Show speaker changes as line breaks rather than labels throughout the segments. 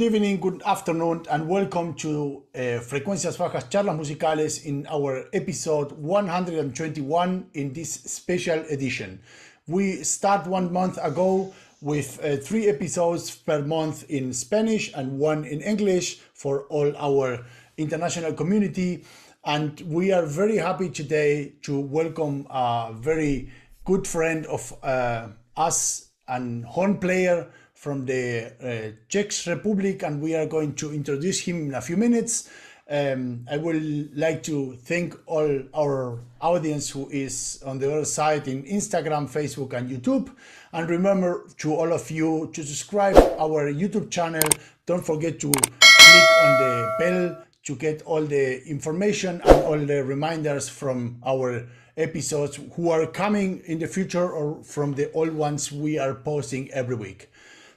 Good evening, good afternoon, and welcome to Frecuencias, bajas, Charlas musicales in our episode 121 in this special edition. We start 1 month ago with 3 episodes per month in Spanish and 1 in English for all our international community. And we are very happy today to welcome a very good friend of us and horn player from the Czech Republic, and we are going to introduce him in a few minutes. I would like to thank all our audience who is on the other side in Instagram, Facebook, and YouTube. And remember to all of you to subscribe our YouTube channel. Don't forget to click on the bell to get all the information and all the reminders from our episodes who are coming in the future or from the old ones we are posting every week.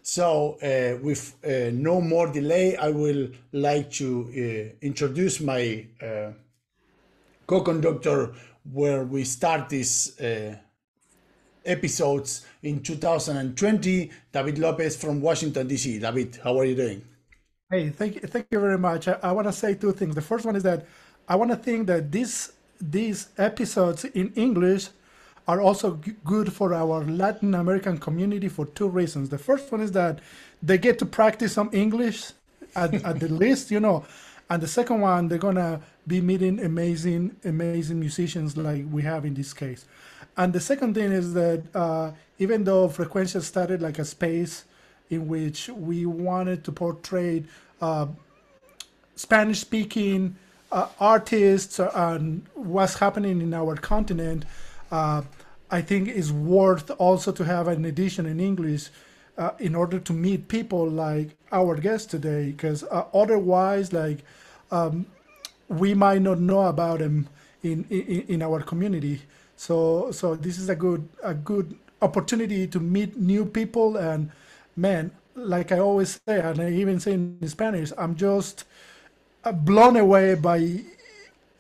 So with no more delay, I will like to introduce my co-conductor where we start these episodes in 2020, David Lopez from Washington, D.C. David, how are you doing?
Hey, thank you very much. I want to say 2 things. The first one is that I want to think that these episodes in English are also good for our Latin American community for 2 reasons. The first one is that they get to practice some English at the least, you know. And the second one, they're going to be meeting amazing musicians like we have in this case. And the second thing is that even though Frecuencias started like a space in which we wanted to portray Spanish-speaking artists and what's happening in our continent, I think it's worth also to have an edition in English in order to meet people like our guest today, because otherwise, like we might not know about them in our community. So this is a good opportunity to meet new people. And man, like I always say, and I even say in Spanish, I'm just blown away by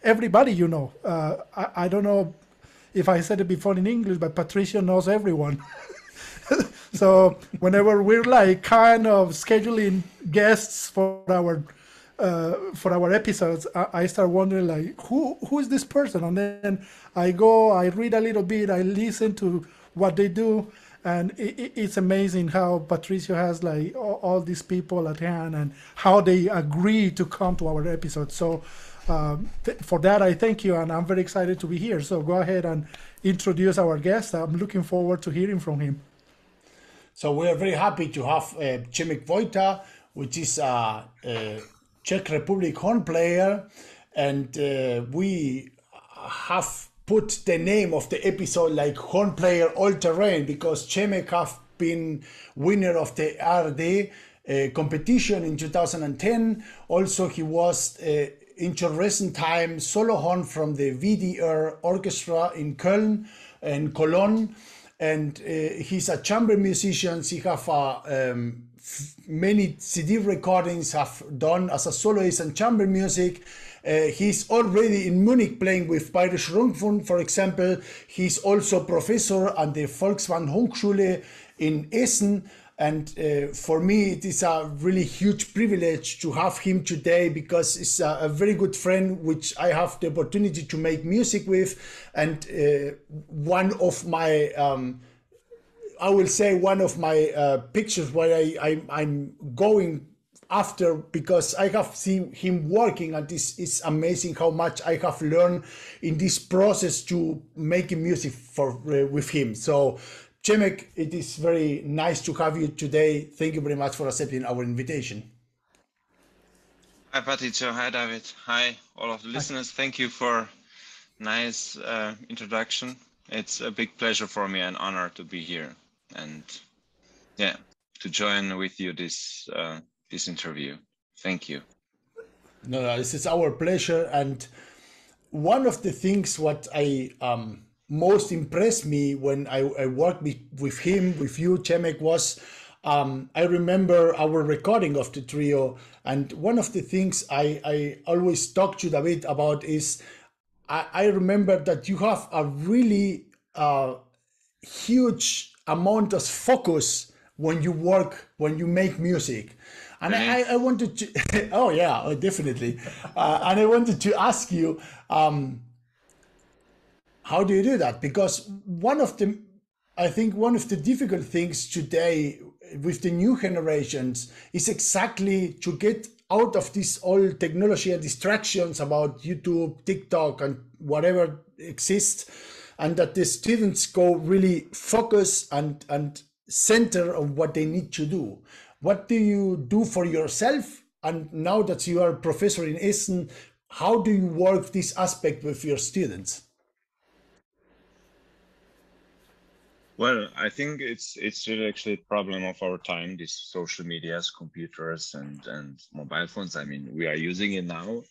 everybody, you know. I don't know if I said it before in English, but Patricia knows everyone. So whenever we're like kind of scheduling guests for our episodes, I start wondering like, who is this person? And then I read a little bit, I listen to what they do, and it's amazing how Patricia has like all these people at hand and how they agree to come to our episodes. So for that, I thank you, and I'm very excited to be here. So go ahead and introduce our guest. I'm looking forward to hearing from him.
So we are very happy to have Přemysl Vojta, which is a Czech Republic horn player, and we have put the name of the episode like horn player all terrain because Přemysl have been winner of the ARD competition in 2010. Also, he was in recent time solo horn from the VDR orchestra in Köln and Cologne, and he's a chamber musician. He have many CD recordings have done as a soloist and chamber music. He's already in Munich playing with Bayerische Rundfunk, for example. He's also professor at the Folkwang Hochschule in Essen. And for me, it is a really huge privilege to have him today because he's a very good friend, which I have the opportunity to make music with. And one of my, I will say one of my pictures where I'm going after, because I have seen him working, and this is amazing how much I have learned in this process to making music with him. So Přemysl, it is very nice to have you today. Thank you very much for accepting our invitation.
Hi, Patricio. Hi, David. Hi, all of the listeners. Thank you for nice introduction. It's a big pleasure for me, an honor to be here, and yeah, to join with you this interview. Thank you.
No, this is our pleasure. And one of the things what I most impressed me when I worked with him, with you, Přemysl, was I remember our recording of the trio, and one of the things I always talk to David about is I remember that you have a really huge amount of focus when you work, when you make music. And I wanted to, oh yeah, definitely. And I wanted to ask you, how do you do that? Because I think one of the difficult things today with the new generations is exactly to get out of this old technology and distractions about YouTube, TikTok, and whatever exists, and that the students go really focus and center on what they need to do. What do you do for yourself? And now that you are a professor in Essen, how do you work this aspect with your students?
Well, I think it's really actually a problem of our time, these social medias, computers and mobile phones. I mean, we are using it now.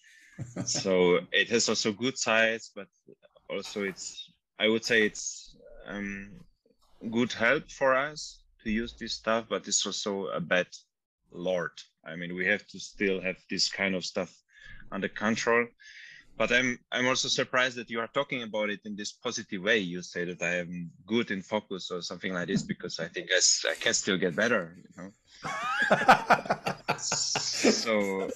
So it has also good sides, but also I would say it's good help for us to use this stuff, but it's also a bad lord. I mean, we have to still have this kind of stuff under control. But I'm also surprised that you are talking about it in this positive way. You say that I am good in focus or something like this, because I think I can still get better, you know. So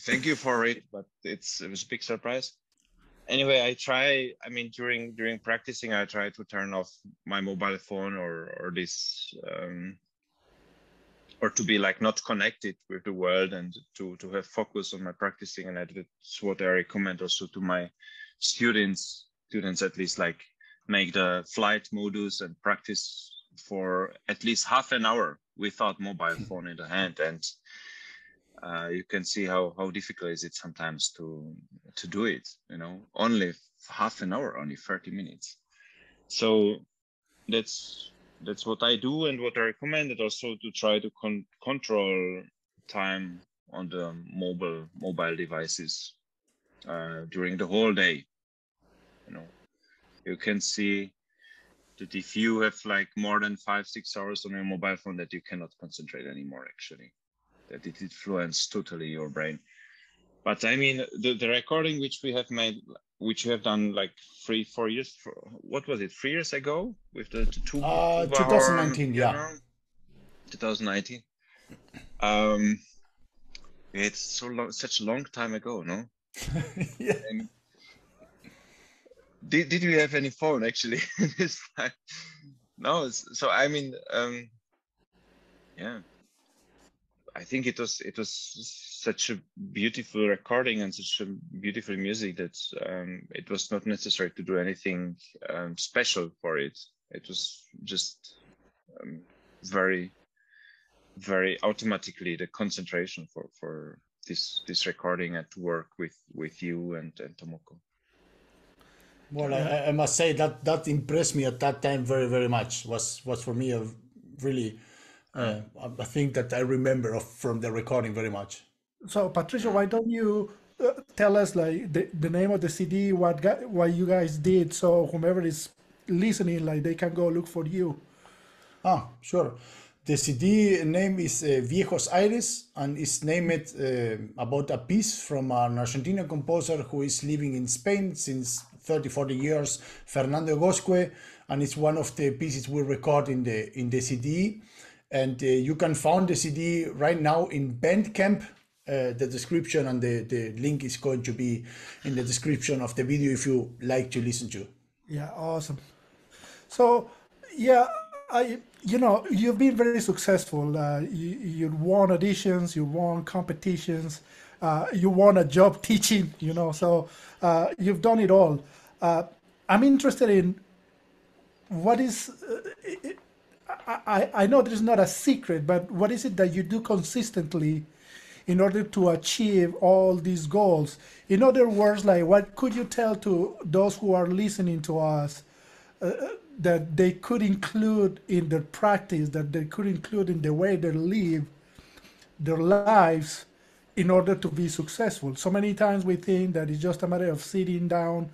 thank you for it, but it was a big surprise. Anyway, I mean, during practicing, I try to turn off my mobile phone or this, or to be like not connected with the world, and to have focus on my practicing. And that's what I recommend also to my students at least, like make the flight modus and practice for at least half an hour without mobile phone in the hand. And you can see how difficult is it sometimes to do it, you know, only half an hour, only 30 minutes. So that's what I do, and what I recommended also, to try to control time on the mobile devices during the whole day. You know, you can see that if you have like more than 5-6 hours on your mobile phone, that you cannot concentrate anymore, actually, that it influences totally your brain. But I mean, the recording which we have made, which you have done like 3-4 years, what was it, 3 years ago, with the
2019, yeah.
2019. It's such a long time ago, no?
Yeah.
And did we have any phone actually this time? No. So I mean, yeah. I think it was such a beautiful recording and such a beautiful music that it was not necessary to do anything special for it. It was just very, very automatically the concentration for this recording and to work with you and Tomoko.
Well, I must say that impressed me at that time very, very much. Was for me a really a thing that I remember from the recording very much.
So, Patricia, why don't you tell us like the name of the CD, what you guys did, so whomever is listening, like they can go look for you.
Sure. The CD name is Viejos Aires, and is named about a piece from an Argentinian composer who is living in Spain since 30-40 years, Fernando Gosque, and it's one of the pieces we record in the CD. And you can find the CD right now in Bandcamp. The description and the link is going to be in the description of the video if you like to listen to.
Yeah, awesome. So, yeah, you've been very successful. You won auditions, you won competitions, you won a job teaching, so you've done it all. I'm interested in what is, I know there's not a secret, but what is it that you do consistently in order to achieve all these goals? In other words, like, what could you tell to those who are listening to us that they could include in their practice, that they could include in the way they live their lives in order to be successful? So many times we think that it's just a matter of sitting down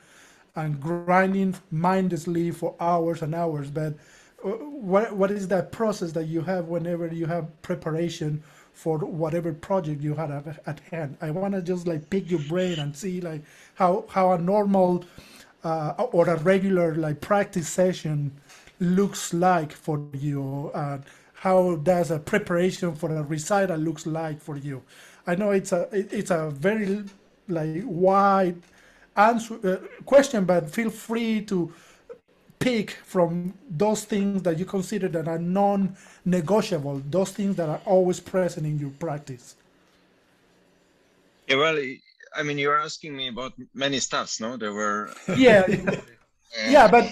and grinding mindlessly for hours and hours, but what is that process that you have whenever you have preparation for whatever project you had at hand? I want to just like pick your brain and see like how a normal or a regular like practice session looks like for you, how does a preparation for a recital looks like for you? I know it's a very like wide answer question, but feel free to pick from those things that you consider that are non-negotiable, those things that are always present in your practice.
Yeah, well, I mean, you're asking me about many stuffs, no? There were
Yeah, yeah, but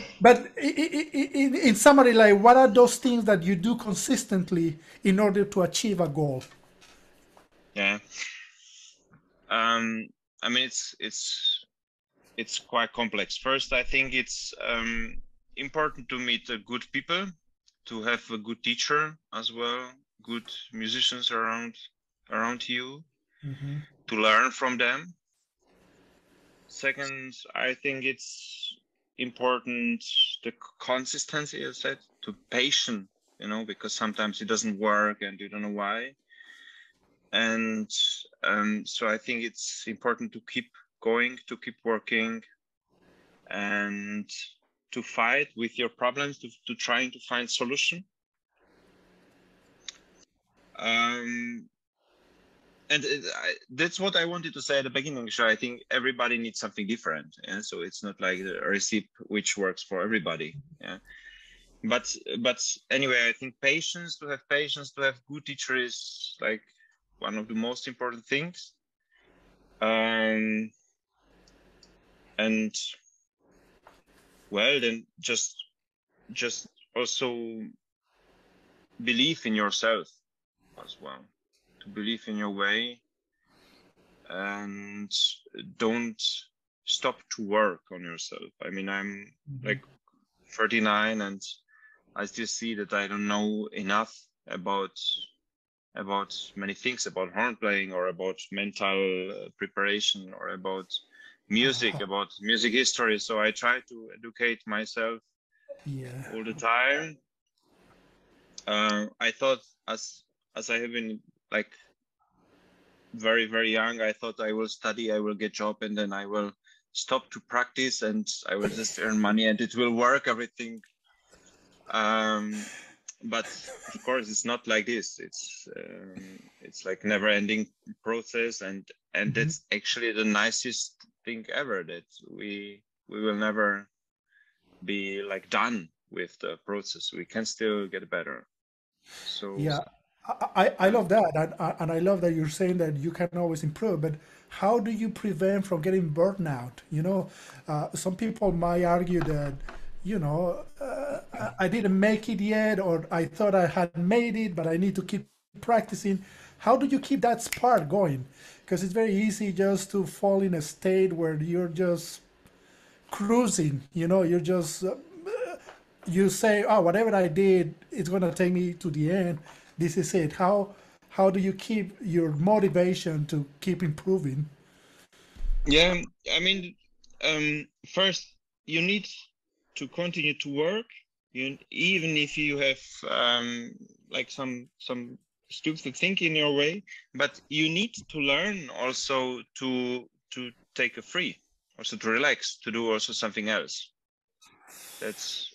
in summary, like, what are those things that you do consistently in order to achieve a goal?
yeah. I mean, it's quite complex. First, I think it's important to meet good people, to have a good teacher as well, good musicians around you, to learn from them. Second, I think it's important the consistency, as I said, to patient, because sometimes it doesn't work and you don't know why. And so I think it's important to keep going, to keep working, and to fight with your problems, to trying to find solution. And that's what I wanted to say at the beginning. So I think everybody needs something different. Yeah? So it's not like a recipe which works for everybody. Yeah. But anyway, I think to have good teacher is like one of the most important things. And well, then just also believe in yourself as well, to believe in your way, and don't stop to work on yourself. I mean, I'm like 39 and I still see that I don't know enough about many things, about horn playing or about mental preparation or about music, about music history. So I try to educate myself all the time. I thought as I have been like very, very young, I thought I will study, I will get job, and then I will stop to practice and I will just earn money and it will work, everything. But of course, it's not like this. It's like never-ending process, and that's actually the nicest thing ever. That we will never be like done with the process. We can still get better. So
yeah, I love that, and I love that you're saying that you can always improve. But how do you prevent from getting burnout? Some people might argue that I didn't make it yet, or I thought I had made it, but I need to keep practicing. How do you keep that spark going? Because it's very easy just to fall in a state where you're just cruising. You're just you say, "Oh, whatever I did, it's gonna take me to the end. This is it." How do you keep your motivation to keep improving?
yeah, I mean, first you need to continue to work, even if you have like some stupid thing in your way, but you need to learn also to take a free, also to relax, to do also something else. That's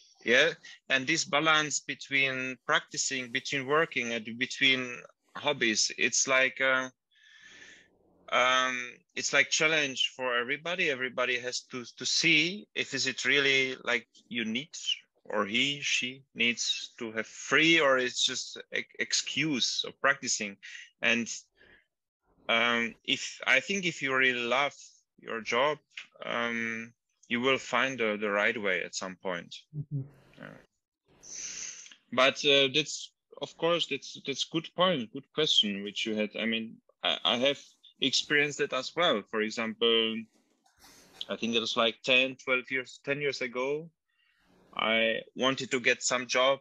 and this balance between practicing, between working, and between hobbies, it's like challenge for everybody. Everybody has to see if is it really like you need, or she needs to have free, or it's just excuse of practicing. And if you really love your job, you will find the right way at some point. But that's of course that's good point, good question which you had. I mean, I have experienced it as well. For example, I think it was like 10 years ago, I wanted to get some job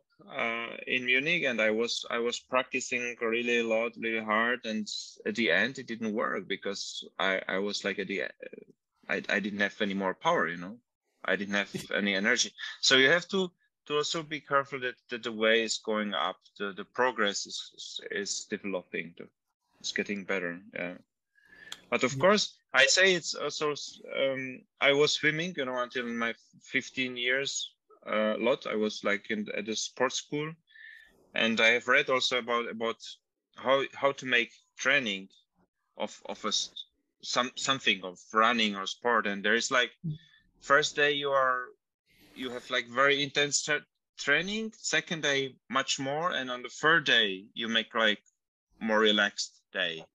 in Munich, and I was practicing really a lot, really hard, and at the end it didn't work because I was like at the I didn't have any more power, I didn't have any energy. So you have to also be careful that the way is going up, the progress is developing, it's getting better. Yeah. But of course, I say it's also, I was swimming, until my 15 years, a lot. I was like at a sports school, And I have read also about how to make training of something of running or sport. And there is like, first day you have like very intense training, second day much more, and on the third day you make like more relaxed day,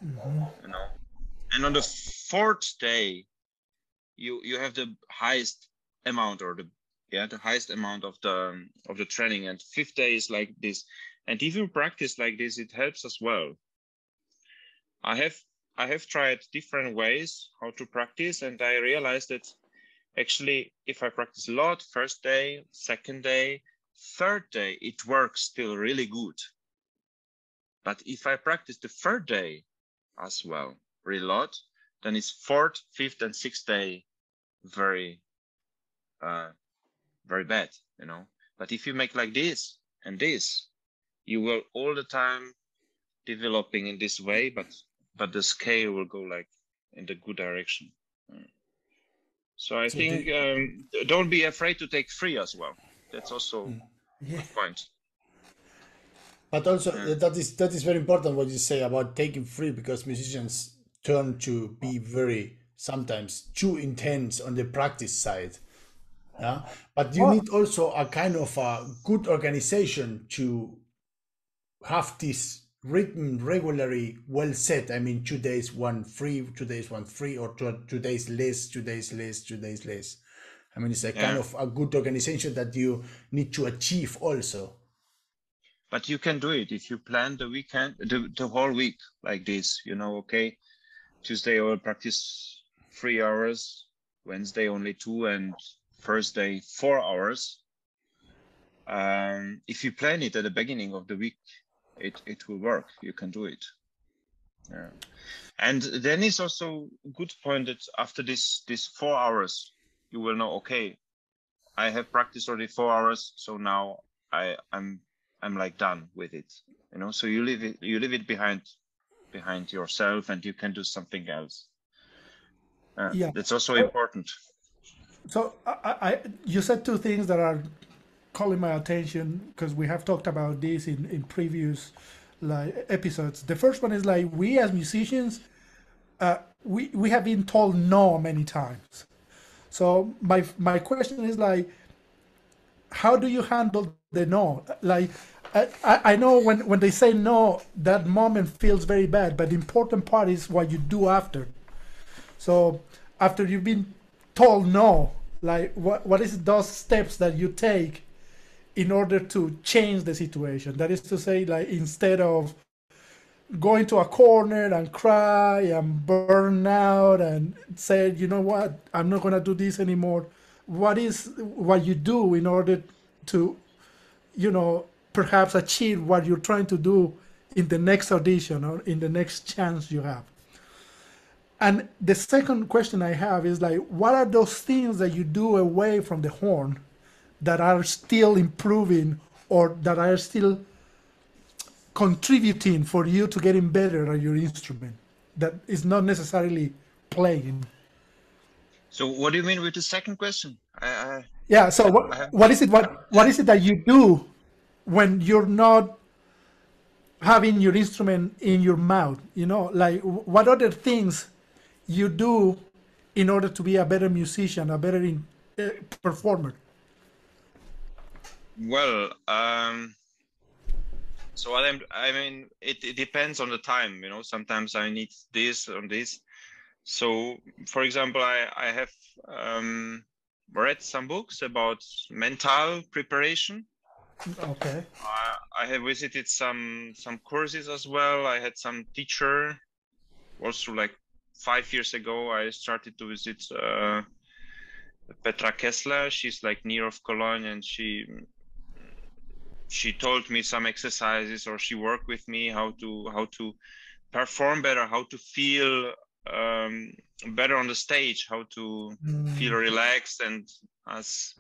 you know. And on the fourth day you have the highest amount, or the highest amount of the training, and fifth day is like this. And if you practice like this, it helps as well. I have tried different ways how to practice, and I realized that actually if I practice a lot, first day, second day, third day, it works still really good. But if I practice the third day as well really a lot, then it's fourth, fifth, and sixth day very bad, you know. But if you make like this and this, you will all the time developing in this way, but the scale will go like in the good direction. So I think don't be afraid to take free as well. That's also a good point.
But also that is very important what you say about taking free, because musicians turn to be very sometimes too intense on the practice side. Yeah, but you need also a kind of a good organization to have this rhythm regularly well set. I mean, 2 days one free, 2 days one free, or 2 days less, 2 days less, 2 days less. I mean, it's a kind of a good organization that you need to achieve also.
But you can do it if you plan the weekend, the whole week like this, you know. Okay, Tuesday I will practice 3 hours, Wednesday only 2, and Thursday 4 hours. If you plan it at the beginning of the week, it will work. You can do it. Yeah. And then is also a good point that after this 4 hours, you will know, okay, I have practiced already 4 hours, so now I'm like done with it, you know. So you leave it behind yourself, and you can do something else. That's also important.
So you said two things that are calling my attention, because we have talked about this in previous like episodes. The first one is like, we as musicians, we have been told no many times. So my question is like, how do you handle the no? Like, I know when they say no, that moment feels very bad, but the important part is what you do after. So after you've been told no, like what is those steps that you take in order to change the situation? That is to say, like, instead of going to a corner and cry and burn out and say, you know what, I'm not going to do this anymore. What is what you do in order to, you know, perhaps achieve what you're trying to do in the next audition or in the next chance you have? And the second question I have is like, what are those things that you do away from the horn that are still improving or that are still contributing for you to getting better at your instrument, that is not necessarily playing?
So what do you mean with the second question?
So what is it that you do when you're not having your instrument in your mouth? You know, like, what other things you do in order to be a better musician, a better performer?
Well, so I mean, it depends on the time, you know. Sometimes I need this or this. So, for example, I have read some books about mental preparation.
Okay.
I have visited some courses as well. I had some teacher also, like 5 years ago. I started to visit Petra Kessler. She's like near of Cologne, and she told me some exercises, or she worked with me how to perform better, how to feel better on the stage, how to feel relaxed and as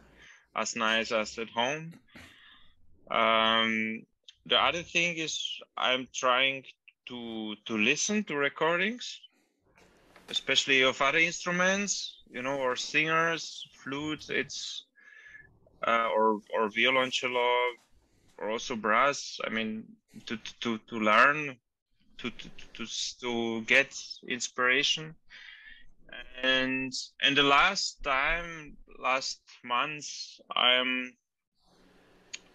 nice as at home. The other thing is I'm trying to listen to recordings, especially of other instruments, you know, or singers, flute, it's or violoncello. also brass. I mean, to learn, to get inspiration. And the last month, I'm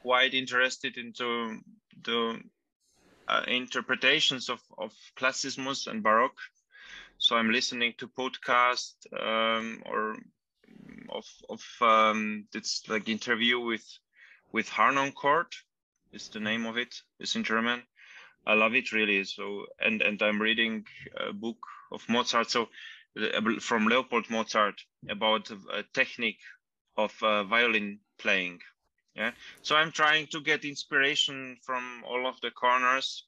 quite interested into the interpretations of classicismus and Baroque. So I'm listening to podcasts or it's like interview with Harnoncourt is the name of it. It's in German. I love it really. So and I'm reading a book of Mozart. So from Leopold Mozart about a technique of violin playing. Yeah. So I'm trying to get inspiration from all of the corners.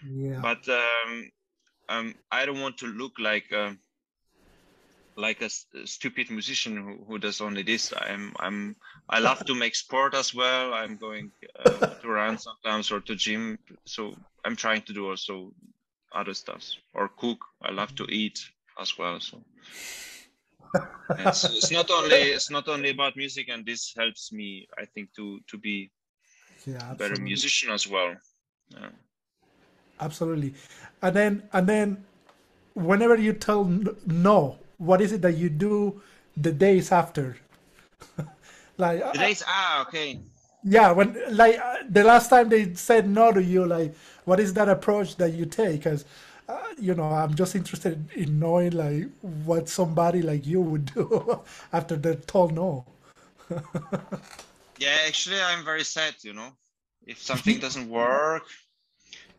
Yeah.
But I don't want to look like a stupid musician who does only this. I love to make sport as well. I'm going to run sometimes or to gym. So I'm trying to do also other stuff or cook. I love to eat as well. So it's not only about music, and this helps me, I think, to be a better musician as well. Yeah.
Absolutely. And then whenever you tell no, what is it that you do the days after? Like
The days okay.
Yeah, when like the last time they said no to you, like what is that approach that you take? Because I'm just interested in knowing like what somebody like you would do after they're told no.
Yeah, actually, I'm very sad. If something doesn't work,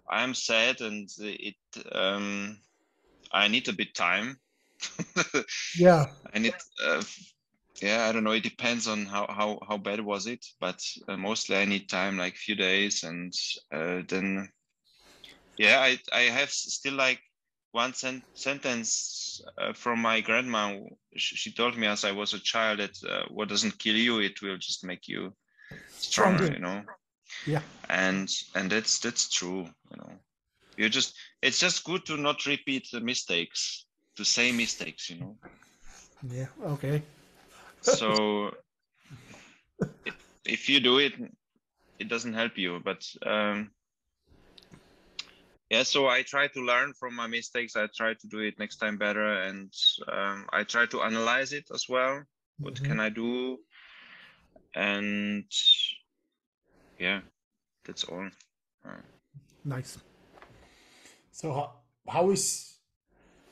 I'm sad, and I need a bit time.
Yeah.
I need. I don't know. It depends on how bad was it, but mostly I need time, like few days, and then I have still like one sentence from my grandma. She told me as I was a child that what doesn't kill you, it will just make you stronger.
Yeah.
And that's true. It's just good to not repeat the mistakes, to say mistakes.
Yeah. Okay.
So if you do it, it doesn't help you. But so I try to learn from my mistakes. I try to do it next time better, and I try to analyze it as well. What can I do? And that's all.
Nice.
So how is,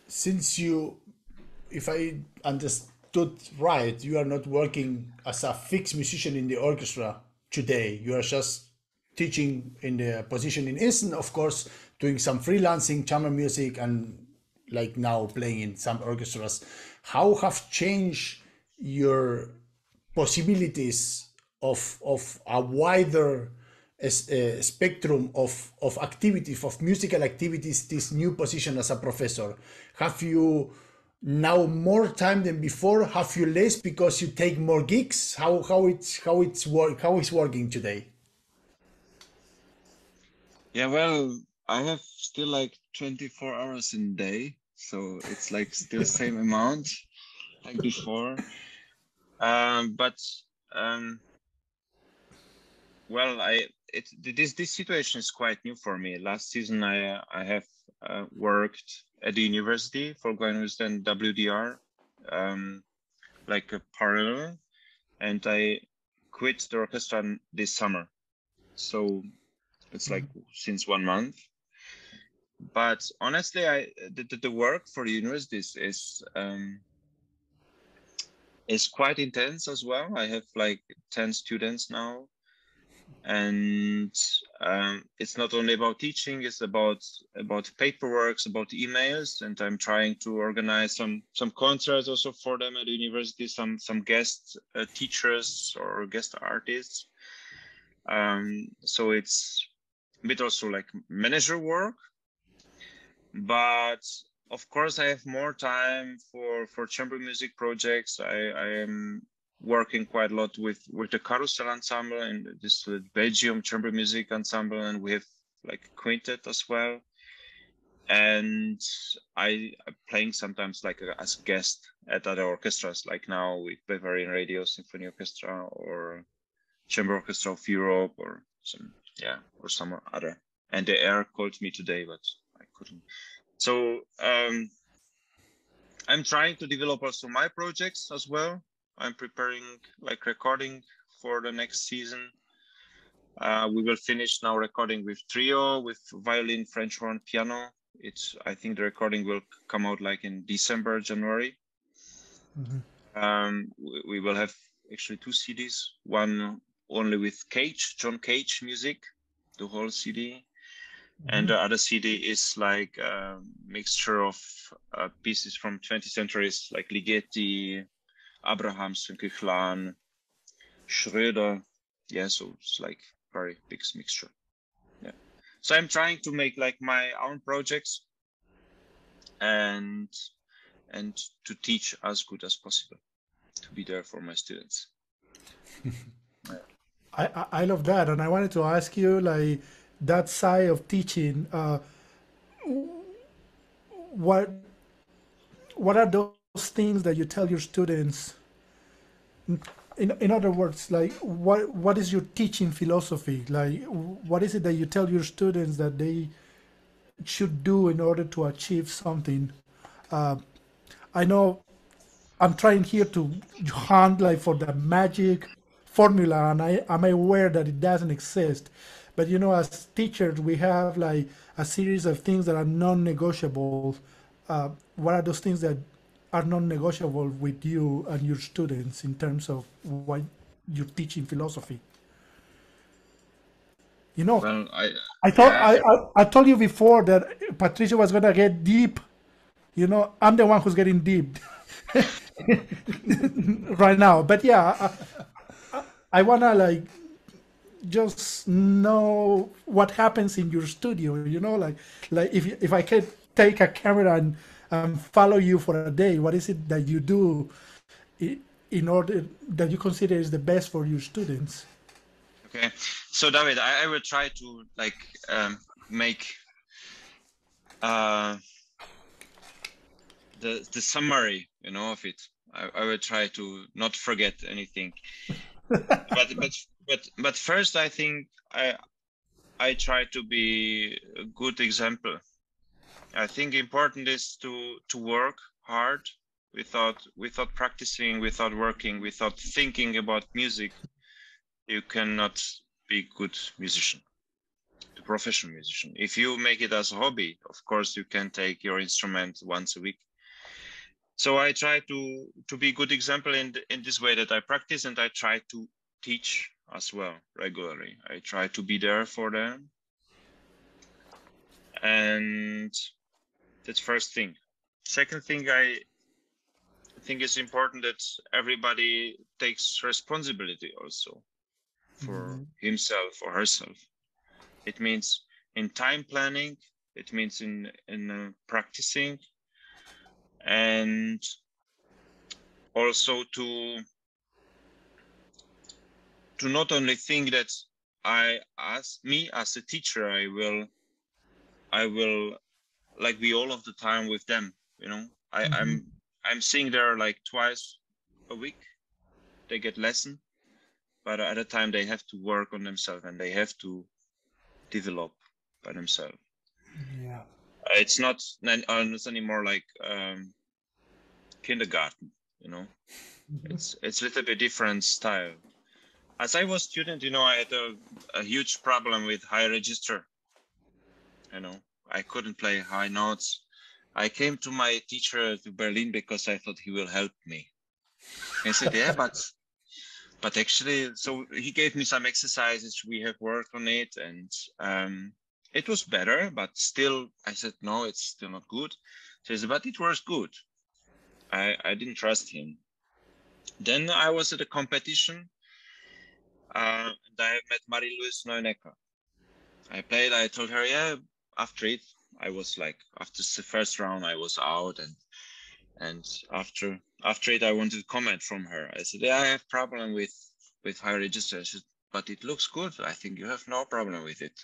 since you, if I understood right, you are not working as a fixed musician in the orchestra today. You are just teaching in the position in Essen, of course, doing some freelancing, chamber music, and like now playing in some orchestras. How have changed your possibilities of a wider spectrum of activities, of musical activities, this new position as a professor? Have you now more time than before? Have you less because you take more gigs? How it's working today?
Yeah, well, I have still like 24 hours in a day, so it's like still same amount like before. But well, this situation is quite new for me. Last season, I have worked at the university, Folkwang University and WDR, like a parallel, and I quit the orchestra this summer. So it's like since 1 month. But honestly, the work for the universities is quite intense as well. I have like 10 students now, and it's not only about teaching, it's about paperwork, about emails, and I'm trying to organize some concerts also for them at the university, some guest teachers or guest artists. So it's a bit also like manager work, but of course I have more time for chamber music projects. I am working quite a lot with the Carousel ensemble and this Belgium chamber music ensemble, and we have like a quintet as well. And I'm playing sometimes like as a guest at other orchestras, like now with Bavarian Radio Symphony Orchestra or Chamber Orchestra of Europe or or some other. And the air called me today, but I couldn't. So I'm trying to develop also my projects as well. I'm preparing like recording for the next season. We will finish now recording with trio, with violin, French horn, piano. I think the recording will come out like in December, January. We will have actually 2 CDs, one only with John Cage music, the whole CD. And the other CD is like a mixture of pieces from 20th centuries, like Ligeti, Abrahams, Küchler, Schröder. Yeah, so it's like very big mixture. Yeah. So I'm trying to make like my own projects and to teach as good as possible, to be there for my students.
I love that, and I wanted to ask you, like, that side of teaching. What are those things that you tell your students? In other words, like, what is your teaching philosophy? Like, what is it that you tell your students that they should do in order to achieve something? I know I'm trying here to hunt like for the magic formula, and I'm aware that it doesn't exist. But you know, as teachers, we have like a series of things that are non-negotiable. What are those things that are non-negotiable with you and your students in terms of what you're teaching philosophy? You know,
Well,
I thought I told you before that Patricia was gonna get deep. You know, I'm the one who's getting deep right now. But yeah, I wanna like just know what happens in your studio. You know, like if I could take a camera and follow you for a day, what is it that you do in order that you consider is the best for your students?
Okay, so David, I will try to like make the summary, you know, of it. I will try to not forget anything. but first, I think I try to be a good example. I think important is to work hard without practicing, without working, without thinking about music. You cannot be a good musician, a professional musician. If you make it as a hobby, of course, you can take your instrument once a week. So I try to be a good example in this way that I practice, and I try to teach as well regularly. I try to be there for them. And that's first thing. Second thing, I think it's important that everybody takes responsibility also for himself or herself. It means in time planning, it means in practicing, and also to not only think that as a teacher, I will like be all of the time with them, you know. I'm seeing there like twice a week. They get lesson, but at a time they have to work on themselves and they have to develop by themselves.
Yeah,
it's not anymore like kindergarten, you know. It's a little bit different style. As I was student, you know, I had a huge problem with high register. You know, I couldn't play high notes. I came to my teacher to Berlin because I thought he will help me. And he said, yeah, but actually, so he gave me some exercises. We have worked on it, and it was better, but still, I said, no, it's still not good. He says, but it was good. I didn't trust him. Then I was at a competition, and I met Marie-Louise Neunecker. I played, I told her, yeah, after it, I was like, after the first round, I was out, and after it, I wanted to comment from her. I said, yeah, I have problem with high register. She said, but it looks good. I think you have no problem with it.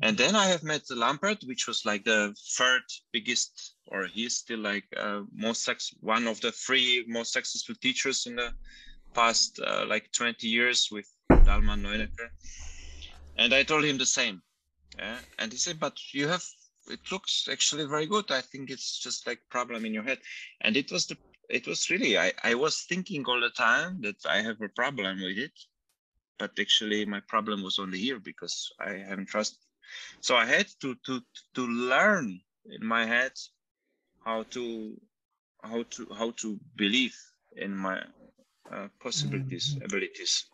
And then I have met Lampert, which was like the third biggest, or he's still like one of the 3 most successful teachers in the past like 20 years with Dalman Neunecker. And I told him the same. Yeah? And he said, but it looks actually very good. I think it's just like problem in your head. And it was really, I was thinking all the time that I have a problem with it. But actually my problem was only here because I haven't trust. So I had to learn in my head how to believe in my possibilities, abilities.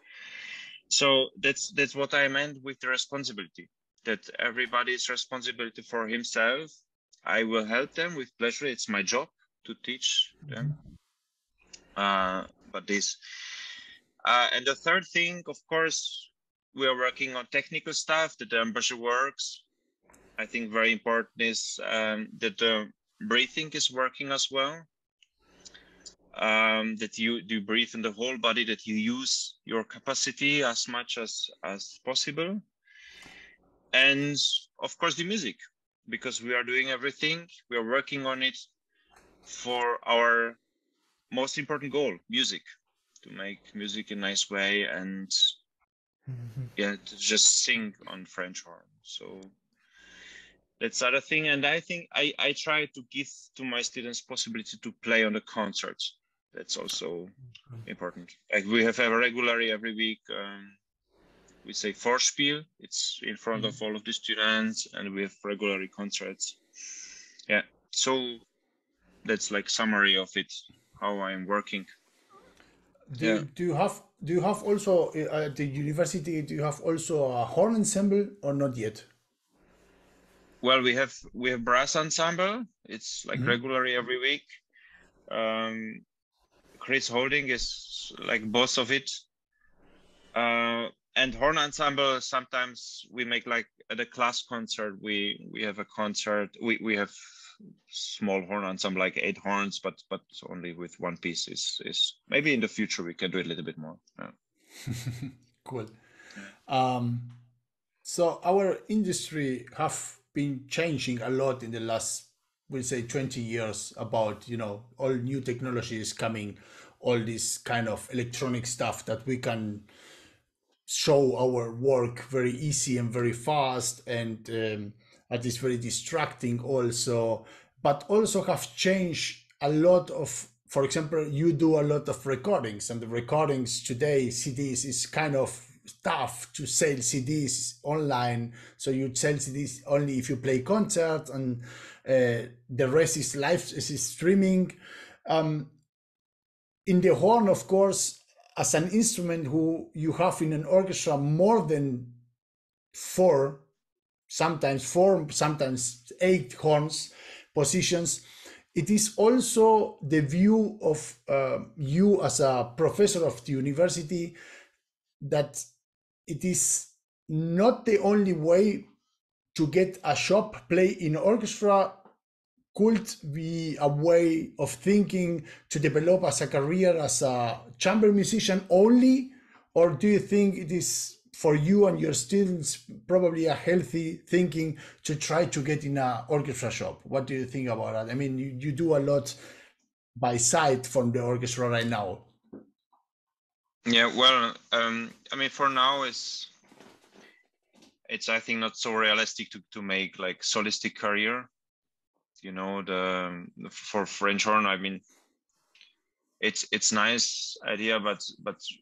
So that's what I meant with the responsibility, that everybody is responsibility for himself. I will help them with pleasure. It's my job to teach them. But this, and the third thing, of course, we are working on technical stuff, that the embouchure works. I think very important is that the breathing is working as well. That you breathe in the whole body, that you use your capacity as much as possible. And of course the music, because we are doing everything, we are working on it for our most important goal, music, to make music in a nice way, and yeah, to just sing on French horn. So that's the other thing. And I think I try to give to my students possibility to play on the concerts. That's also important. Like we have regularly every week, we say Vorspiel. It's in front of all of the students, and we have regularly concerts. Yeah. So that's like summary of it, how I'm working.
Do you have also at the university? Do you have also a horn ensemble or not yet?
Well, we have brass ensemble. It's like regularly every week. Chris Holding is like boss of it. And horn ensemble, sometimes we make like at a class concert, we have a concert. We have small horn ensemble, like 8 horns, but only with one piece. Is maybe in the future we can do it a little bit more. Yeah.
Cool. So our industry have been changing a lot in the last, we'll say, 20 years, about, all new technologies coming, all this kind of electronic stuff that we can show our work very easy and very fast, and that is very distracting also, but also have changed a lot of, for example, you do a lot of recordings, and the recordings today, CDs, is kind of tough to sell CDs online. So you sell CDs only if you play concerts, and the rest is live, is streaming. In the horn, of course, as an instrument who you have in an orchestra more than 4, sometimes 8 horns positions, it is also the view of you as a professor of the university that it is not the only way to get a shop play in orchestra. Could be a way of thinking to develop as a career as a chamber musician only, or do you think it is for you and your students probably a healthy thinking to try to get in an orchestra shop? What do you think about that? I mean, you do a lot by side from the orchestra right now.
Yeah, well, I mean, for now it's I think not so realistic to make like solistic career. For French horn, I mean, it's nice idea, but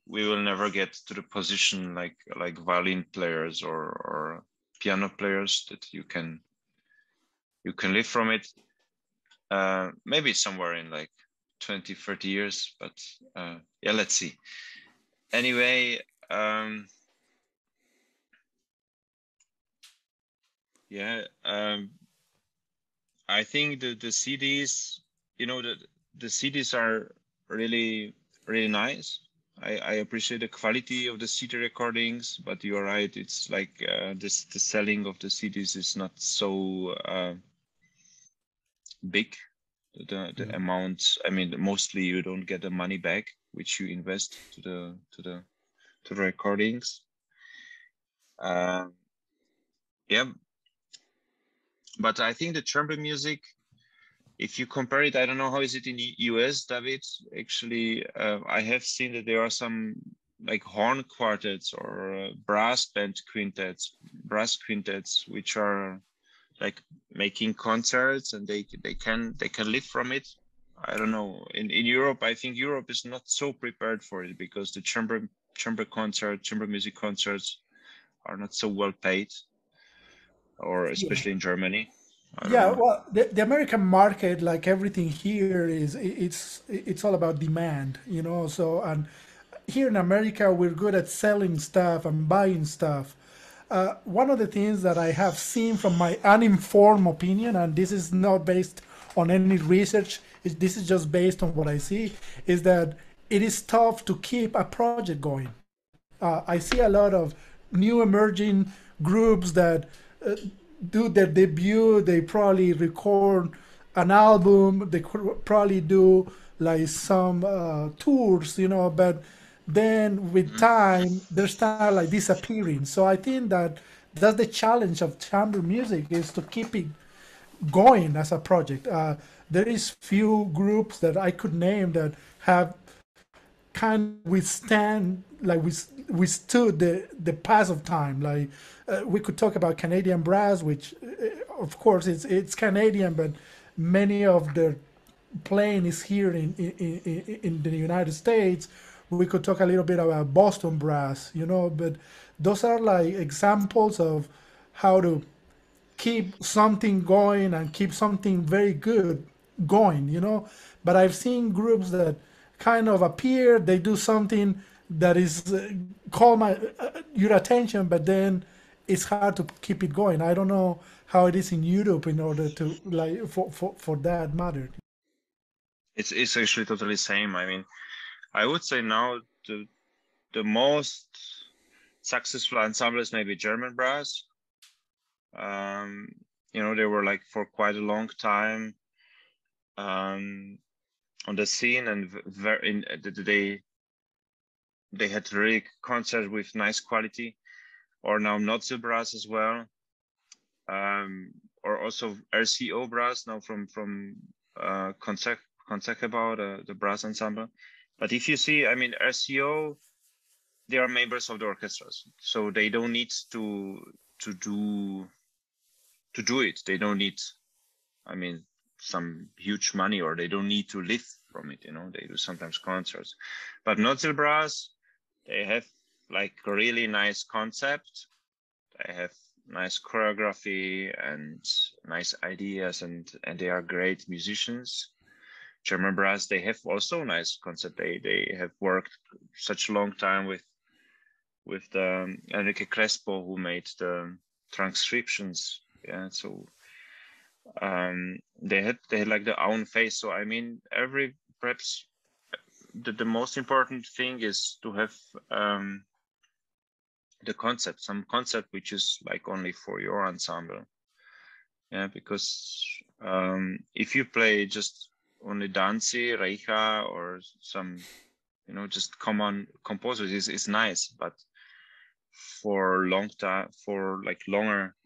we will never get to the position like violin players or piano players that you can live from it. Maybe somewhere in like 20-30 years, but yeah, let's see. Anyway, I think the CDs, the CDs are really, really nice. I appreciate the quality of the CD recordings, but you're right. It's like the selling of the CDs is not so big. The amount. I mean, mostly you don't get the money back which you invest to the recordings. Yeah. But I think the chamber music, if you compare it, I don't know how is it in the US, David. Actually, I have seen that there are some like horn quartets or brass quintets, which are like making concerts, and they can live from it. I don't know. In Europe, I think Europe is not so prepared for it, because the chamber music concerts are not so well paid, or
Yeah.
especially in Germany. I don't
Yeah,
know.
well, the American market, like everything here, it's all about demand, you know. So, and here in America, we're good at selling stuff and buying stuff. One of the things that I have seen from my uninformed opinion, and this is not based on any research, this is just based on what I see, is that it is tough to keep a project going. I see a lot of new emerging groups that uh, do their debut. They probably record an album. They probably do like some tours, you know. But then with
Mhm.
time, they start like disappearing. So I think that that's the challenge of chamber music, is to keep it going as a project. There is few groups that I could name that have kind of withstand like withstood the pass of time. Like we could talk about Canadian brass, which of course it's Canadian, but many of their playing is here in the United States. We could talk a little bit about Boston brass, you know, but those are like examples of how to keep something going and keep something very good going, you know. But I've seen groups that kind of appear, they do something that is call my your attention, but then it's hard to keep it going. I don't know how it is in Europe in order to like for that matter.
It's actually totally same. I mean, I would say now the most successful ensembles maybe German brass. Um, they were like for quite a long time on the scene, and they had really concerts with nice quality. Or now Notzel brass as well, or also RCO brass now from Concertgebouw, the brass ensemble. But if you see, I mean, RCO, they are members of the orchestras, so they don't need to do it. They don't need, I mean, some huge money, or they don't need to live from it. They do sometimes concerts. But Notzel brass, they have like a really nice concept. They have nice choreography and nice ideas, and they are great musicians. German brass, they have also nice concept. They have worked such a long time with the Enrique Crespo, who made the transcriptions. Yeah, so they had like their own face. So I mean, perhaps the most important thing is to have some concept which is like only for your ensemble. Yeah, because if you play just only Danzi, Reicha, or some, just common composers, is nice, but for long time, for like longer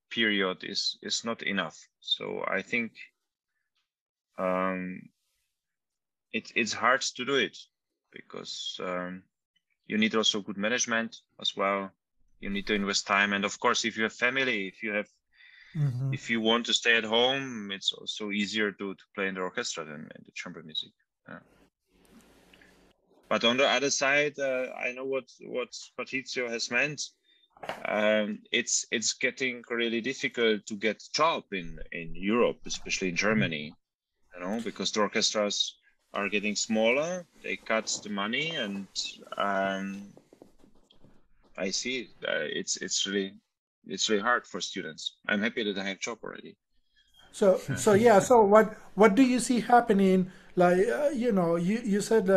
period is not enough. So I think it's hard to do it, because you need also good management as well. You need to invest time, and of course, if you have family, if you want to stay at home, it's also easier to play in the orchestra than in the chamber music. Yeah. But on the other side, I know what Patrizio has meant. It's getting really difficult to get job in Europe, especially in Germany, because the orchestras are getting smaller. They cut the money, and I see it's really hard for students. I'm happy that I have job already.
So yeah. So what do you see happening? Like you know, you said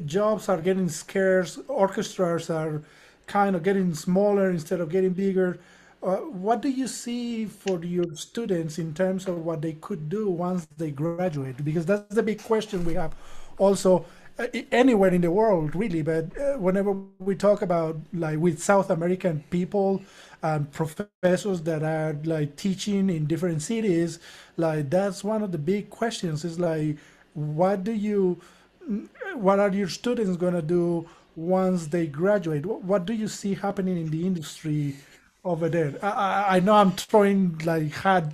jobs are getting scarce. Orchestras are kind of getting smaller instead of getting bigger. What do you see for your students in terms of what they could do once they graduate? Because that's the big question we have. Also, anywhere in the world, really. But whenever we talk about like with South American people and professors that are like teaching in different cities, like that's one of the big questions. Is like, what do you, what are your students gonna do once they graduate? What do you see happening in the industry over there? I know I'm throwing like hard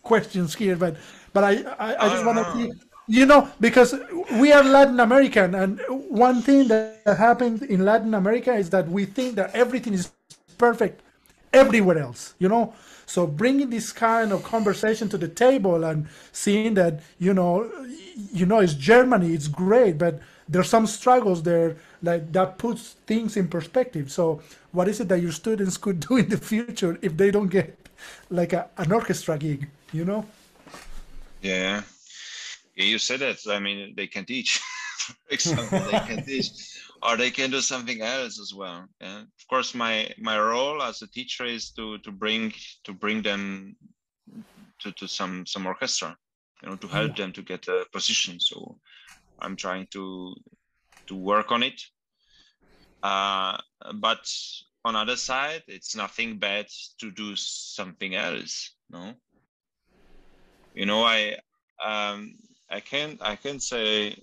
questions here, but I just want to
Oh,
see, because we are Latin American, and one thing that happens in Latin America is that we think that everything is perfect everywhere else. So bringing this kind of conversation to the table and seeing that it's Germany, it's great, but there's some struggles there, like that puts things in perspective. So what is it that your students could do in the future if they don't get like an orchestra gig?
yeah. Yeah, you said it. I mean, they can teach, for example, they can teach, or they can do something else as well. Yeah. Of course, my role as a teacher is to bring them to some orchestra, to help them to get a position. So I'm trying to work on it. But on other side, it's nothing bad to do something else. No, I can say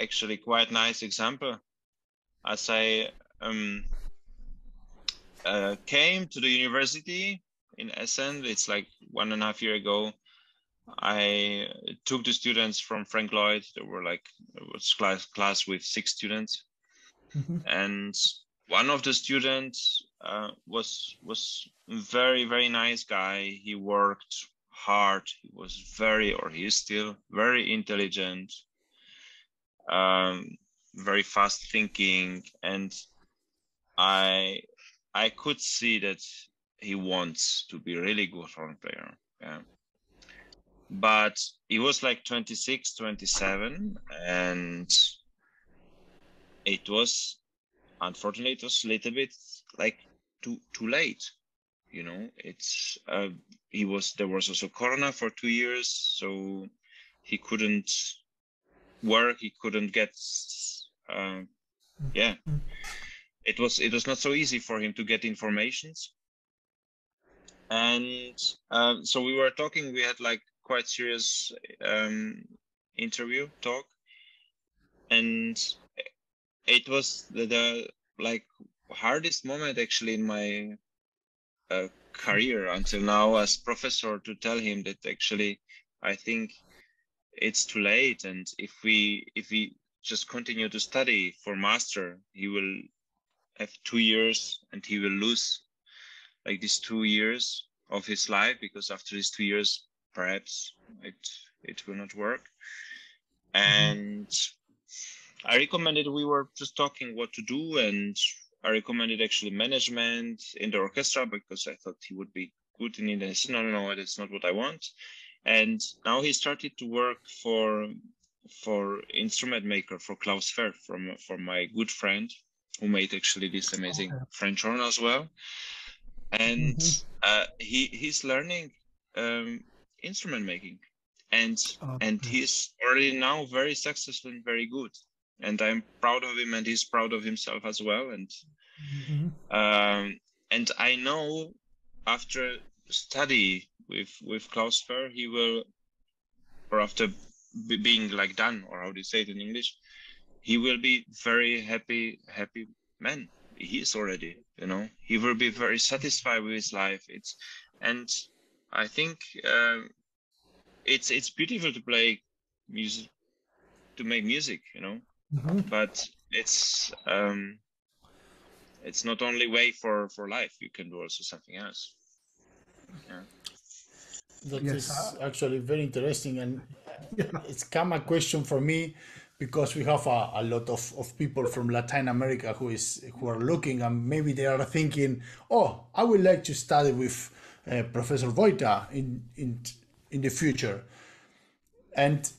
actually quite nice example. As I came to the university in Essen, it's like 1.5 years ago. I took the students from Frank Lloyd. There was class with 6 students, and one of the students was very, very nice guy. He worked hard. He was he is still very intelligent, very fast thinking, and I could see that he wants to be really good horn player. Yeah. But he was like 26, 27, and unfortunately it was a little bit like too late. It's there was also Corona for 2 years, so he couldn't work, he couldn't get it was not so easy for him to get informations. And so we were talking, we had like quite serious interview talk, and it was the like hardest moment actually in my career until now as professor, to tell him that actually I think it's too late, and if we just continue to study for master, he will have 2 years and he will lose like these 2 years of his life, because after these 2 years perhaps it will not work. And I recommended, we were just talking what to do, and I recommended actually management in the orchestra, because I thought he would be good in it. And I said, no, that's not what I want. And now he started to work for instrument maker for Klaus Fer, for my good friend, who made actually this amazing French horn as well. And he's learning instrument making, and he's already now very successful and very good. And I'm proud of him, and he's proud of himself as well. And I know after study with Klaus Fer, he will, or after being like done, or how do you say it in English, he will be very happy man. He is already, he will be very satisfied with his life. And I think it's beautiful to play music, to make music, but it's not only way for life. You can do also something else. Yeah.
That is actually very interesting, and it's come a question for me, because we have a lot of people from Latin America who are looking, and maybe they are thinking, oh, I would like to study with Professor Vojta in the future. And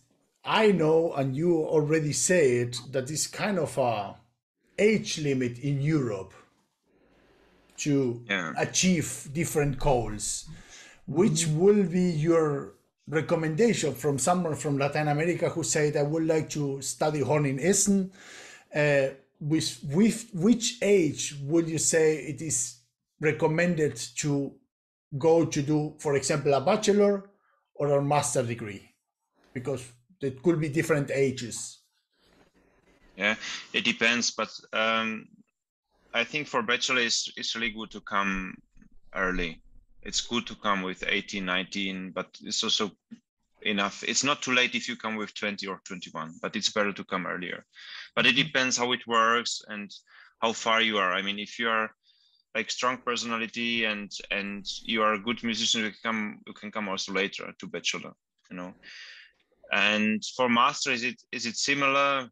I know, and you already said, that is kind of a age limit in Europe to achieve different goals. Which will be your recommendation from someone from Latin America who said, I would like to study horn in Essen? With which age would you say it is recommended to go to do, for example, a bachelor or a master degree? Because it could be different ages.
Yeah, it depends, but I think for bachelor it's really good to come early. It's good to come with 18, 19, but it's also enough. It's not too late if you come with 20 or 21, but it's better to come earlier. But it depends how it works and how far you are. I mean, if you are like strong personality and you are a good musician, you can come also later to bachelor, you know. And for master, is it similar?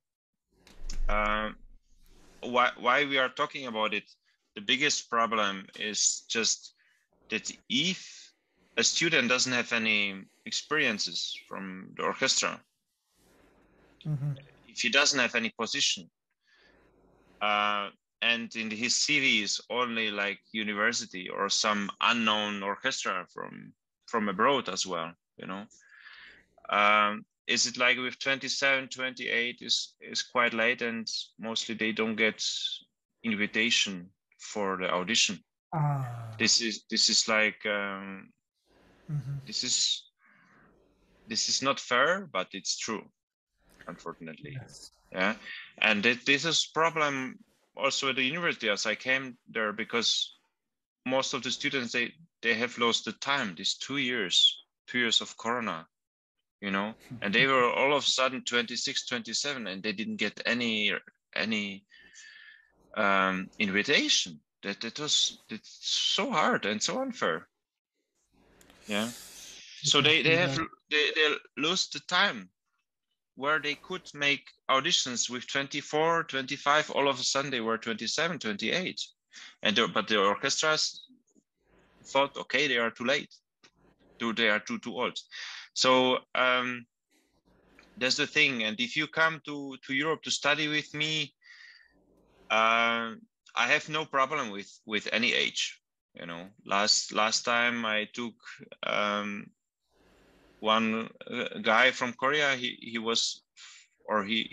Why we are talking about it? The biggest problem is just that if a student doesn't have any experiences from the orchestra, if he doesn't have any position, and in his CV is only like university or some unknown orchestra from abroad as well, you know, is it like with 27, 28 is quite late, and mostly they don't get invitation for the audition. This is like this is not fair, but it's true, unfortunately.
Yes.
Yeah, and this is problem also at the university as I came there, because most of the students they have lost the time, these 2 years of Corona, you know, and they were all of a sudden 26, 27, and they didn't get any invitation. It's so hard and so unfair. Yeah, so they lost the time where they could make auditions with 24, 25. All of a sudden they were 27, 28, but the orchestras thought, okay, they are too late, they are too old. So that's the thing. And if you come to Europe to study with me, I have no problem with any age. You know, last time I took one guy from Korea. He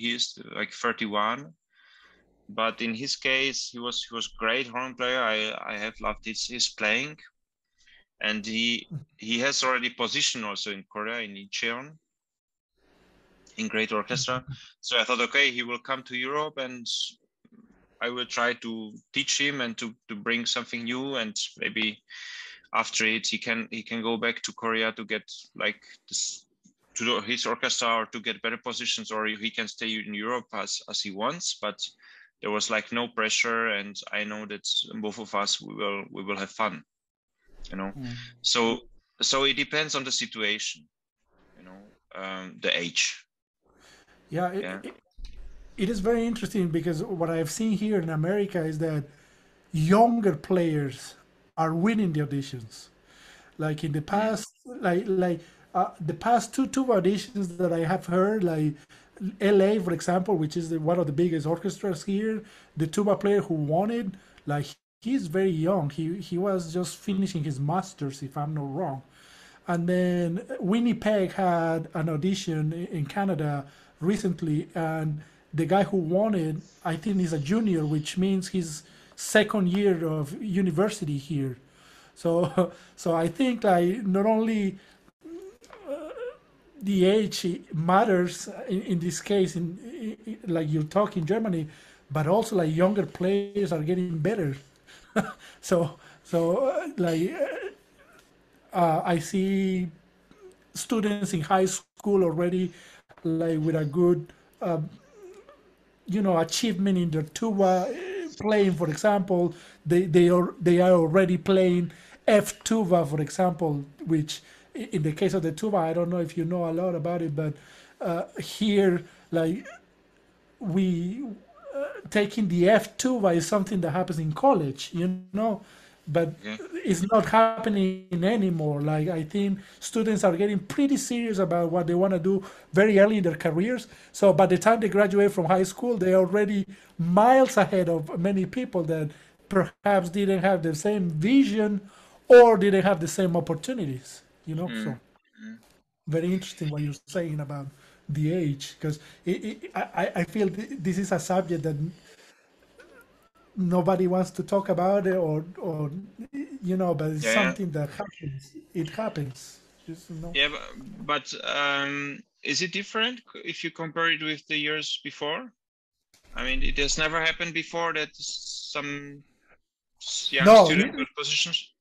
is like 31, but in his case he was great horn player. I have loved his playing, and he has already position also in Korea in Incheon in great orchestra. So I thought, okay, he will come to Europe and I will try to teach him and to bring something new, and maybe after it he can go back to Korea to get like this, to his orchestra, or to get better positions, or he can stay in Europe as he wants. But there was like no pressure, and I know that both of us we will have fun, you know. So it depends on the situation, you know, the age.
Yeah, it is very interesting because what I've seen here in America is that younger players are winning the auditions. Like in the past, the past two auditions that I have heard, like LA, for example, which is one of the biggest orchestras here, the tuba player who won it, like he's very young. He was just finishing his masters, if I'm not wrong. And then Winnipeg had an audition in Canada recently, and the guy who won it, I think, is a junior, which means he's second year of university here. So, so I think like not only the age matters in this case, like you talk in Germany, but also like younger players are getting better. so, I see students in high school already like with a good achievement in their tuba playing. For example, they are already playing F tuba, for example, which in the case of the tuba, I don't know if you know a lot about it, but here, like, we taking the F tuba is something that happens in college, but it's not happening anymore. Like, I think students are getting pretty serious about what they want to do very early in their careers. So by the time they graduate from high school, they're already miles ahead of many people that perhaps didn't have the same vision or didn't have the same opportunities, So very interesting what you're saying about the age, because I feel this is a subject that nobody wants to talk about it, or but it's something that happens. It happens.
Yeah, but is it different if you compare it with the years before? I mean, it has never happened before that some young
No,
student got positions.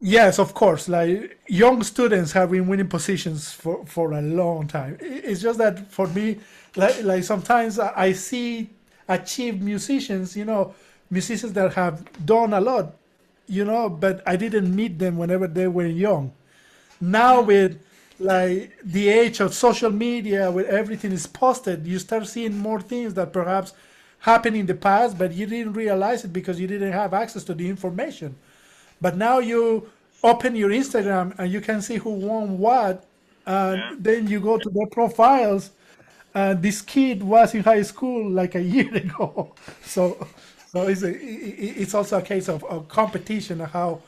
yes, of course. Like young students have been winning positions for a long time. It's just that for me, like sometimes I see achieved musicians, musicians that have done a lot, but I didn't meet them whenever they were young. Now with like the age of social media, where everything is posted, you start seeing more things that perhaps happened in the past, but you didn't realize it because you didn't have access to the information. But now you open your Instagram and you can see who won what, and
Yeah.
then you go to their profiles, and this kid was in high school like a year ago. So, it's also a case of competition and how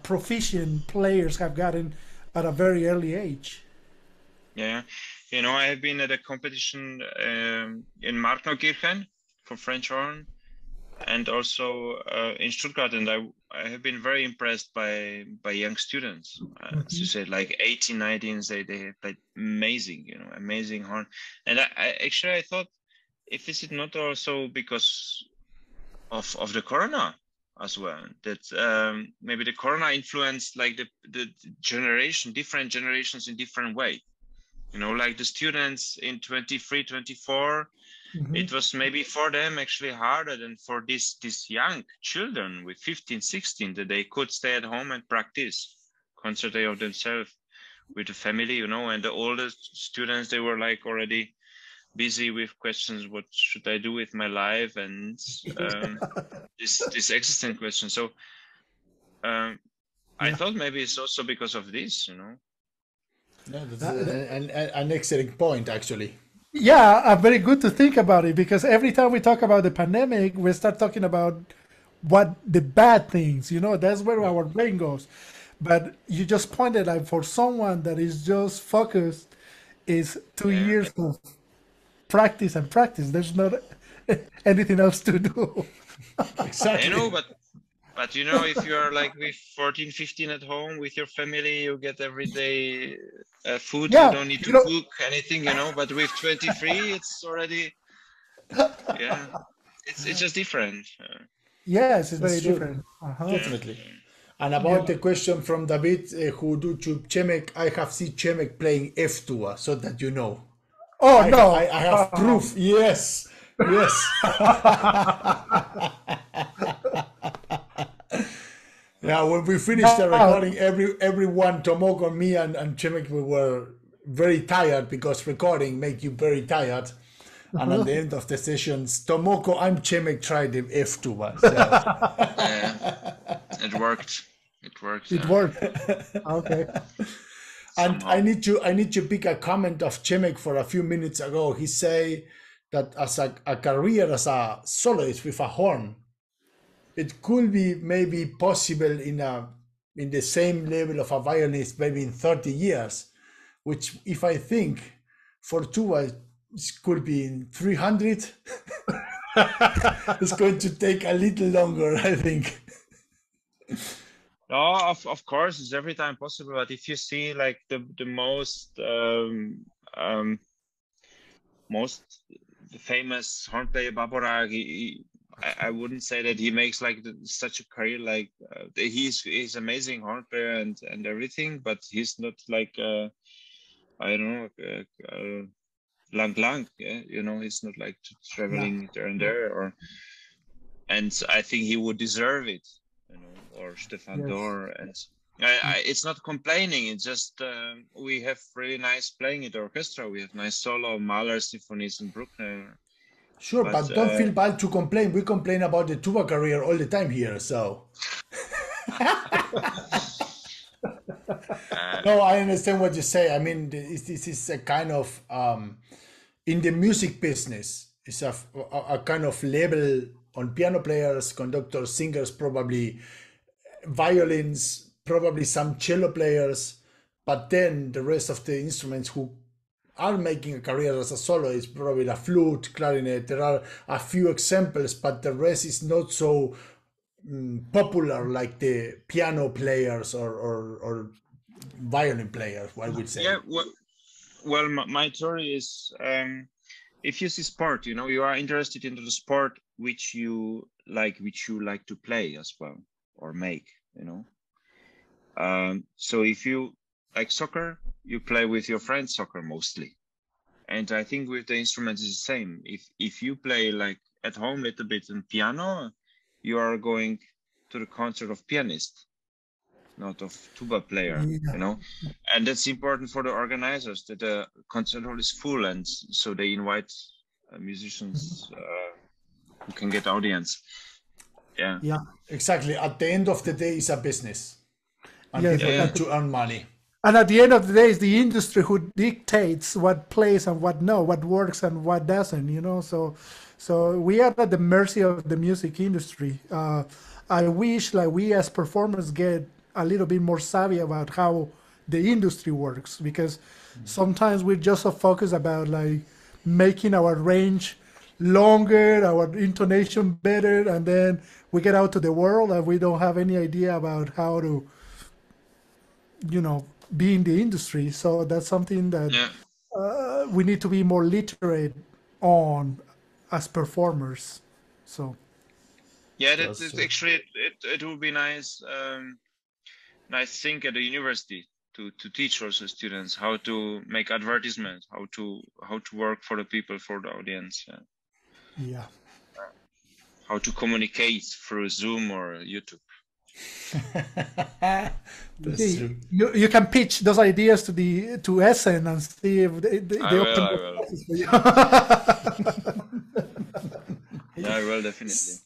proficient players have gotten at a very early age.
Yeah. I have been at a competition in Markneukirchen for French horn, and also in Stuttgart, and I have been very impressed by young students. As you said, like 18, 19, they played amazing, amazing horn. And I thought, if is it not also because of the corona as well, that maybe the corona influenced like the different generations in different way. Like the students in 23, 24. It was maybe for them actually harder than for these young children with 15, 16, that they could stay at home and practice, concentrate on themselves with the family, and the older students, they were like already busy with questions, what should I do with my life, and this existent question. So I thought maybe it's also because of this,
Yeah, that's an excellent point, actually.
Yeah, very good to think about it because every time we talk about the pandemic, we start talking about what the bad things, that's where our brain goes. But you just pointed out for someone that is just focused is 2 years of practice and practice. There's not anything else to do.
Exactly.
But if you're like with 14, 15 at home with your family, you get every day food.
Yeah,
You don't need to cook anything, But with 23, it's already, yeah, it's just different.
Yes, it's very
That's true.
different.
Definitely. And about the question from David, who do to Chemek, I have seen Chemek playing F2, so that you know.
Oh no!
I have proof. Yes, yes. Yeah, when we finished the recording, everyone, Tomoko, me, and Chemek, we were very tired because recording make you very tired. And at the end of the sessions, Tomoko and Chemek tried the F2. So.
It worked. It worked.
It worked. Okay.
And I need to pick a comment of Chemek for a few minutes ago. He say that as a career as a soloist with a horn, it could be maybe possible in the same level of a violinist maybe in 30 years, which if I think for tuba it could be in 300. It's going to take a little longer, I think.
No, of course, it's every time possible. But if you see like the most famous horn player, Babora, I wouldn't say that he makes like such a career. Like he's amazing horn player and everything, but he's not like I don't know lang. Yeah? He's not like traveling there and there, and I think he would deserve it. Or Stefan Dor, and it's not complaining. It's just we have really nice playing at the orchestra. We have nice solo, Mahler symphonies in Bruckner.
Sure, but don't feel bad to complain. We complain about the tuba career all the time here, so. No, I understand what you say. I mean, this is a kind of in the music business. It's a kind of label on piano players, conductors, singers, probably violins, probably some cello players, but then the rest of the instruments who are making a career as a soloist, probably the flute, clarinet. There are a few examples, but the rest is not so popular like the piano players or violin players, I would say.
Yeah, well, my theory is if you see sport, you know, you are interested into the sport which you like to play as well or make, you know. So if you like soccer, you play with your friends soccer mostly. And I think with the instruments it's the same. If you play like at home a little bit on piano, you are going to the concert of pianist, not of tuba player, you know. And that's important for the organizers, that the concert hall is full, and so they invite musicians who can get audience.
Yeah, exactly. At the end of the day, it's a business, and
Yes,
people need to earn money.
And at the end of the day, it's the industry who dictates what plays and what no, what works and what doesn't, you know. So we are at the mercy of the music industry. I wish like we as performers get a little bit more savvy about how the industry works, because sometimes we're just so focused about like making our range longer, our intonation better, and then we get out to the world and we don't have any idea about how to, you know, be in the industry. So that's something that we need to be more literate on as performers. So
yeah, that's actually it would be nice nice thing at the university to teach also students how to make advertisements, how to work for the people, for the audience.
Yeah.
How to communicate through Zoom or YouTube.
That's true.
You can pitch those ideas to Essen and see if they open
I will.
for you.
Yeah, I will definitely.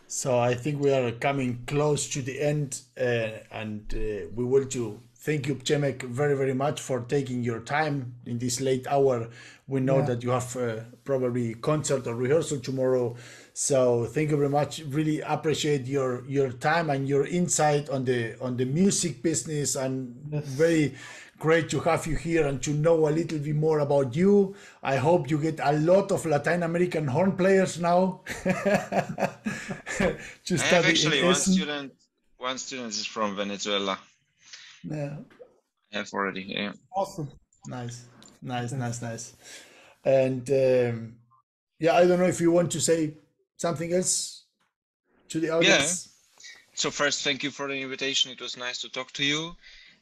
So I think we are coming close to the end, and we want to thank you, Przemek, very, very much for taking your time in this late hour. We know that you have probably concert or rehearsal tomorrow. So thank you very much. Really appreciate your time and your insight on the music business, and very great to have you here and to know a little bit more about you. I hope you get a lot of Latin American horn players now. To
I have actually
in
one student is from Venezuela.
Yeah.
I have already, yeah.
Awesome.
Nice. And I don't know if you want to say something else to the audience.
So first, thank you for the invitation. It was nice to talk to you.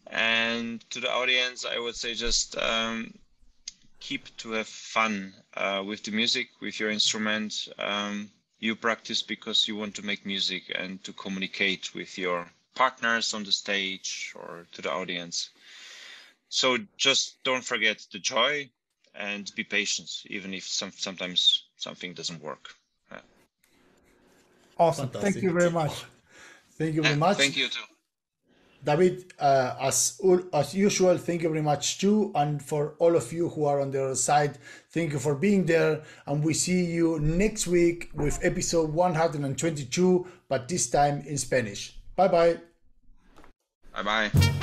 And to the audience, I would say just keep to have fun with the music, with your instrument. You practice because you want to make music and to communicate with your partners on the stage or to the audience. So just don't forget the joy and be patient, even if sometimes something doesn't work.
Awesome.
Fantastic.
Thank you very much.
Thank you very much.
Thank you too.
David, as usual, thank you very much too. And for all of you who are on the other side, thank you for being there. And we see you next week with episode 122, but this time in Spanish. Bye-bye.
Bye-bye.